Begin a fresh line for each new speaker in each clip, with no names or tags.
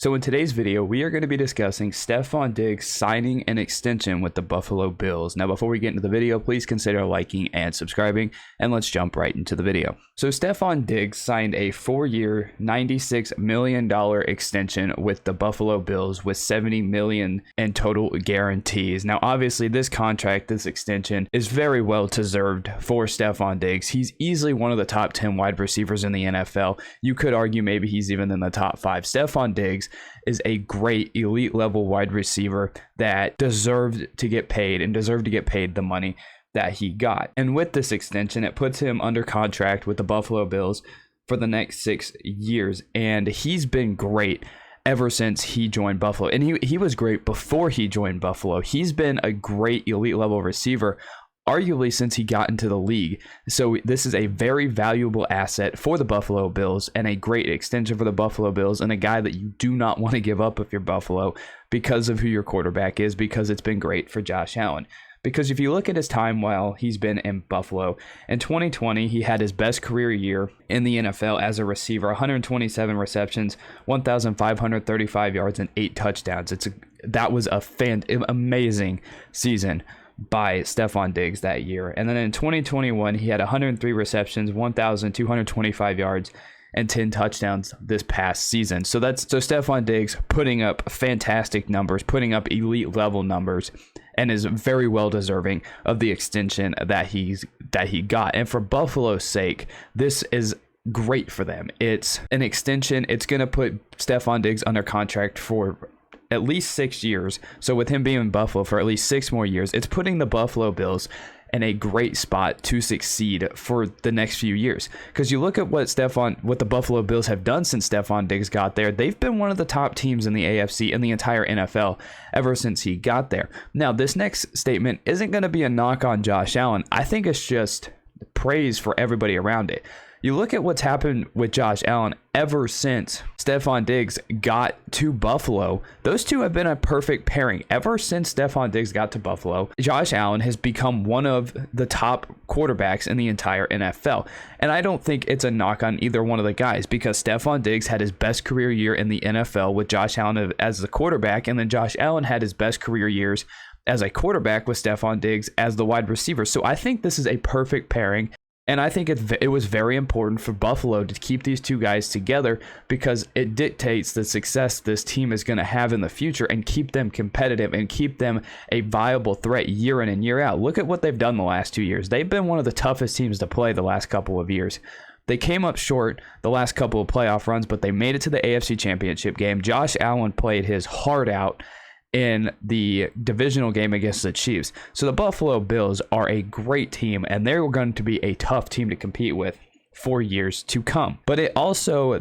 So in today's video, we are going to be discussing Stefon Diggs signing an extension with the Buffalo Bills. Now, before we get into the video, please consider liking and subscribing, and let's jump right into the video. So Stefon Diggs signed a 4-year, $96 million extension with the Buffalo Bills with $70 million in total guarantees. Now, obviously, this contract, this extension, is very well deserved for Stefon Diggs. He's easily one of the top 10 wide receivers in the NFL. You could argue maybe he's even in the top 5. Stefon Diggs is a great elite level wide receiver that deserved to get paid the money that he got. And with this extension, it puts him under contract with the Buffalo Bills for the next 6 years. And he's been great ever since he joined Buffalo. And he was great before he joined Buffalo. He's been a great elite level receiver arguably since he got into the league. So this is a very valuable asset for the Buffalo Bills and a great extension for the Buffalo Bills, and a guy that you do not want to give up if you're Buffalo because of who your quarterback is, because it's been great for Josh Allen. Because if you look at his time while he's been in Buffalo, in 2020, he had his best career year in the NFL as a receiver, 127 receptions, 1,535 yards, and 8 touchdowns. That was a amazing season by Stefon Diggs that year. And then in 2021, he had 103 receptions, 1,225 yards, and 10 touchdowns this past season. So Stefon Diggs putting up fantastic numbers, putting up elite level numbers, and is very well deserving of the extension that he got. And for Buffalo's sake, this is great for them. It's an extension. It's going to put Stefon Diggs under contract for at least 6 years. So with him being in Buffalo for at least 6 more years, it's putting the Buffalo Bills in a great spot to succeed for the next few years. Because you look at what the Buffalo Bills have done since Stefon Diggs got there. They've been one of the top teams in the AFC and the entire NFL ever since he got there. Now, this next statement isn't going to be a knock on Josh Allen. I think it's just praise for everybody around it. You look at what's happened with Josh Allen ever since Stefon Diggs got to Buffalo. Those two have been a perfect pairing. Ever since Stefon Diggs got to Buffalo, Josh Allen has become one of the top quarterbacks in the entire NFL. And I don't think it's a knock on either one of the guys, because Stefon Diggs had his best career year in the NFL with Josh Allen as the quarterback, and then Josh Allen had his best career years as a quarterback with Stefon Diggs as the wide receiver. So I think this is a perfect pairing. And I think it was very important for Buffalo to keep these two guys together, because it dictates the success this team is going to have in the future and keep them competitive and keep them a viable threat year in and year out. Look at what they've done the last 2 years. They've been one of the toughest teams to play the last couple of years. They came up short the last couple of playoff runs, but they made it to the AFC Championship game. Josh Allen played his heart out in the divisional game against the Chiefs. So the Buffalo Bills are a great team, and they're going to be a tough team to compete with for years to come. But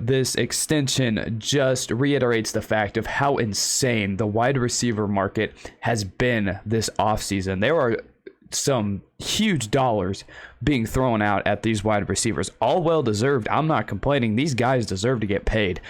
this extension just reiterates the fact of how insane the wide receiver market has been this offseason. There are some huge dollars being thrown out at these wide receivers, all well deserved. I'm not complaining. These guys deserve to get paid.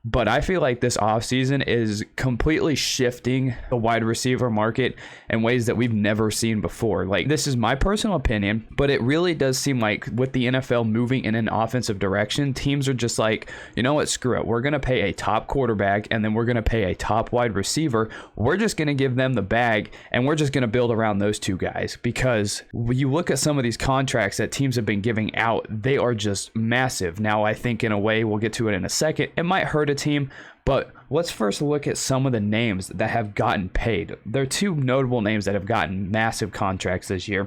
But I feel like this offseason is completely shifting the wide receiver market in ways that we've never seen before. Like, this is my personal opinion, but it really does seem like with the NFL moving in an offensive direction, teams are just like, you know what, screw it. We're going to pay a top quarterback, and then we're going to pay a top wide receiver. We're just going to give them the bag, and we're just going to build around those two guys. Because when you look at some of these contracts that teams have been giving out, they are just massive. Now, I think in a way, we'll get to it in a second, it might hurt a team, but let's first look at some of the names that have gotten paid. There are 2 notable names that have gotten massive contracts this year: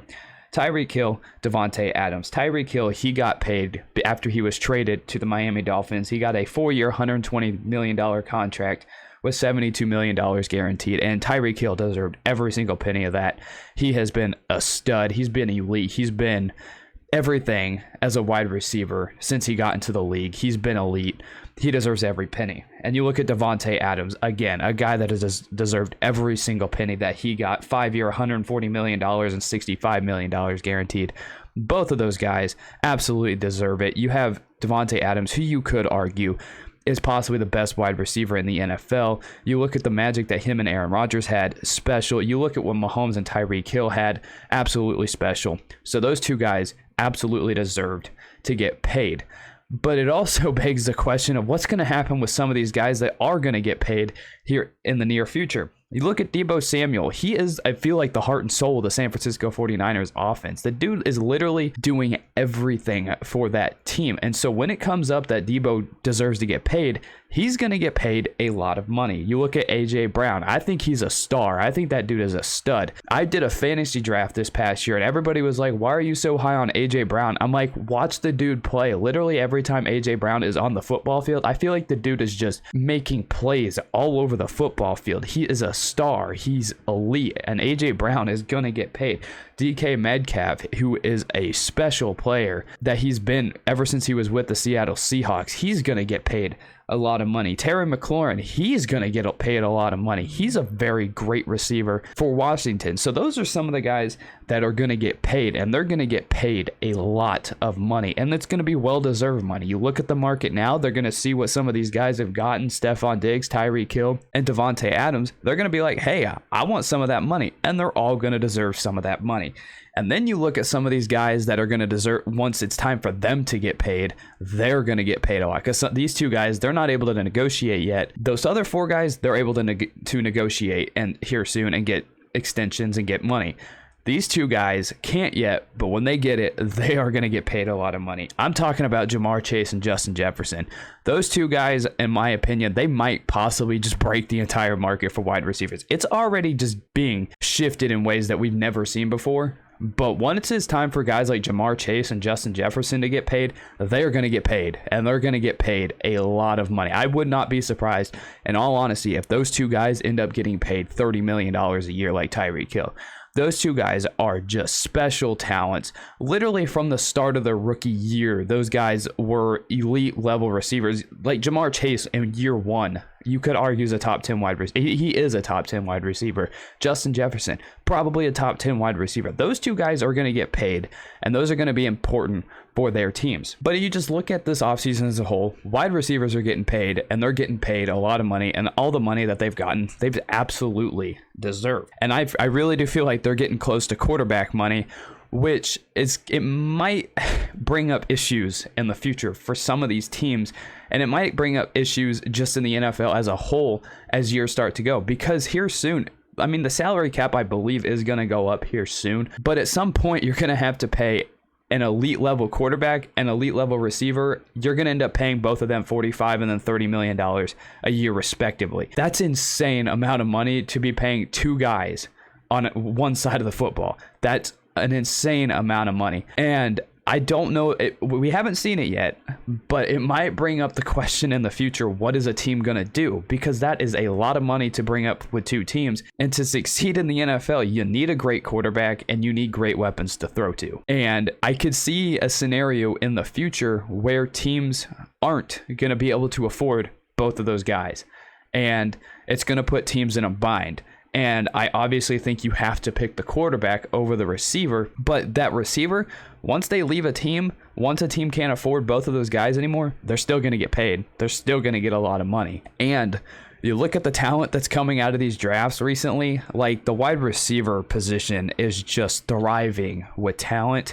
Tyreek Hill, Davante Adams. Tyreek Hill, he got paid after he was traded to the Miami Dolphins. He got a 4-year, $120 million contract with $72 million guaranteed, and Tyreek Hill deserved every single penny of that. He has been a stud. He's been elite. He's been everything as a wide receiver since he got into the league. He's been elite. He deserves every penny. And you look at Davante Adams, again, a guy that has deserved every single penny that he got. 5-year, $140 million and $65 million guaranteed. Both of those guys absolutely deserve it. You have Davante Adams, who you could argue is possibly the best wide receiver in the NFL. You look at the magic that him and Aaron Rodgers had, special. You look at what Mahomes and Tyreek Hill had, absolutely special. So those two guys absolutely deserved to get paid. But it also begs the question of what's going to happen with some of these guys that are going to get paid here in the near future. You look at Deebo Samuel. He is, I feel like, the heart and soul of the San Francisco 49ers offense. The dude is literally doing everything for that team. And so when it comes up that Deebo deserves to get paid, he's going to get paid a lot of money. You look at A.J. Brown. I think he's a star. I think that dude is a stud. I did a fantasy draft this past year, and everybody was like, why are you so high on A.J. Brown? I'm like, watch the dude play. Literally every time A.J. Brown is on the football field, I feel like the dude is just making plays all over the football field. He is a star. He's elite, and AJ Brown is gonna get paid. DK Metcalf, who is a special player that he's been ever since he was with the Seattle Seahawks, he's gonna get paid a lot of money. Terry McLaurin, he's going to get paid a lot of money. He's a very great receiver for Washington. So those are some of the guys that are going to get paid, and they're going to get paid a lot of money, and it's going to be well-deserved money. You look at the market now, they're going to see what some of these guys have gotten, Stefon Diggs, Tyreek Hill, and Devontae Adams. They're going to be like, hey, I want some of that money, and they're all going to deserve some of that money. And then you look at some of these guys that are going to deserve, once it's time for them to get paid, they're going to get paid a lot. Because these two guys, they're not able to negotiate yet. Those other four guys, they're able to negotiate and here soon and get extensions and get money. These two guys can't yet, but when they get it, they are going to get paid a lot of money. I'm talking about Jamar Chase and Justin Jefferson. Those two guys, in my opinion, they might possibly just break the entire market for wide receivers. It's already just being shifted in ways that we've never seen before. But once it's time for guys like Jamar Chase and Justin Jefferson to get paid, they're going to get paid, and they're going to get paid a lot of money. I would not be surprised, in all honesty, if those two guys end up getting paid $30 million a year like Tyreek Hill. Those two guys are just special talents. Literally from the start of their rookie year, those guys were elite level receivers. Like Jamar Chase in year one, you could argue is a top 10 wide receiver. He is a top 10 wide receiver. Justin Jefferson, probably a top 10 wide receiver. Those two guys are going to get paid, and those are going to be important for their teams. But you just look at this offseason as a whole, wide receivers are getting paid, and they're getting paid a lot of money, and all the money that they've gotten, they've absolutely deserved. And I really do feel like they're getting close to quarterback money, which is, it might bring up issues in the future for some of these teams, and it might bring up issues just in the NFL as a whole as years start to go, because here soon, I mean, the salary cap, I believe, is going to go up here soon, but at some point you're going to have to pay an elite level quarterback and elite level receiver. You're going to end up paying both of them $45 and then $30 million a year respectively. That's insane amount of money to be paying two guys on one side of the football. That's an insane amount of money. And I don't know, we haven't seen it yet, but it might bring up the question in the future, what is a team going to do? Because that is a lot of money to bring up with two teams. And to succeed in the NFL, you need a great quarterback and you need great weapons to throw to. And I could see a scenario in the future where teams aren't going to be able to afford both of those guys. And it's going to put teams in a bind. And I obviously think you have to pick the quarterback over the receiver. But that receiver, once they leave a team, once a team can't afford both of those guys anymore, they're still going to get paid. They're still going to get a lot of money. And you look at the talent that's coming out of these drafts recently, like the wide receiver position is just thriving with talent.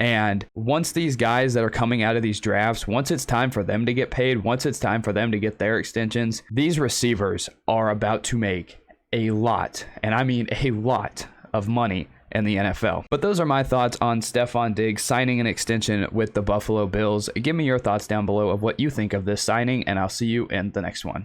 And once these guys that are coming out of these drafts, once it's time for them to get paid, once it's time for them to get their extensions, these receivers are about to make a lot, and I mean a lot of money in the NFL. But those are my thoughts on Stefon Diggs signing an extension with the Buffalo Bills. Give me your thoughts down below of what you think of this signing, and I'll see you in the next one.